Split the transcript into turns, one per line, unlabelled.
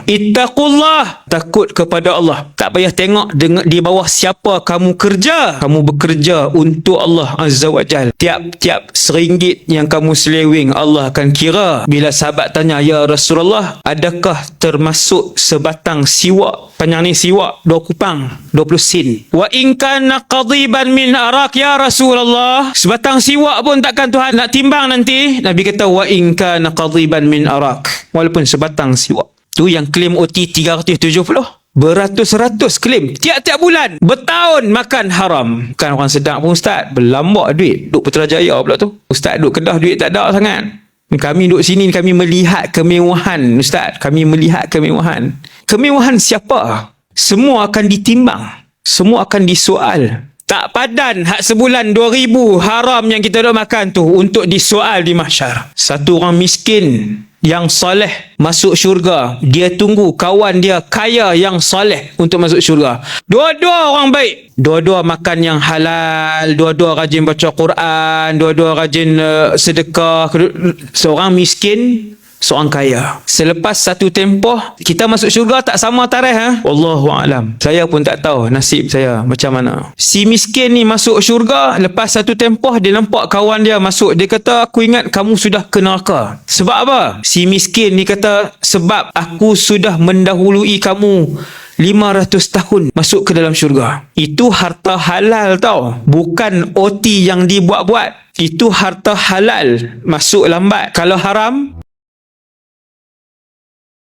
Ittaqullah, takut kepada Allah. Tak payah tengok di bawah siapa kamu kerja. Kamu bekerja untuk Allah Azza wa Jal. Tiap-tiap RM1 yang kamu selewing, Allah akan kira. Bila sahabat tanya, ya Rasulullah, adakah termasuk sebatang siwak? Panjang ni siwak 2 kupang 20 sen. Wa in kana qadiban min arak ya Rasulullah, sebatang siwak pun takkan Tuhan nak timbang nanti. Nabi kata wa in kana qadiban min arak, walaupun sebatang siwak. Tu yang klaim OT 370, beratus-ratus klaim tiap-tiap bulan, bertahun makan haram. Kan orang sedap pun ustaz, berlambak duit, duk Putrajaya pula tu. Ustaz duk Kedah duit tak ada sangat. Kami duduk sini, kami melihat kemewahan ustaz. Kami melihat kemewahan. Kemewahan siapa? Semua akan ditimbang. Semua akan disoal. Tak padan hak sebulan 2,000 haram yang kita dah makan tu untuk disoal di mahsyar. Satu orang miskin yang soleh masuk syurga, dia tunggu kawan dia kaya yang soleh untuk masuk syurga. Dua-dua orang baik, dua-dua makan yang halal, dua-dua rajin baca Quran, dua-dua rajin sedekah. Seorang miskin, seorang kaya. Selepas satu tempoh, kita masuk syurga tak sama tarikh. Wallahu a'lam. Saya pun tak tahu nasib saya macam mana. Si miskin ni masuk syurga, lepas satu tempoh dia nampak kawan dia masuk. Dia kata, aku ingat kamu sudah ke neraka. Sebab apa? Si miskin ni kata, sebab aku sudah mendahului kamu 500 tahun masuk ke dalam syurga. Itu harta halal tau, bukan OT yang dibuat-buat. Itu harta halal, masuk lambat. Kalau haram,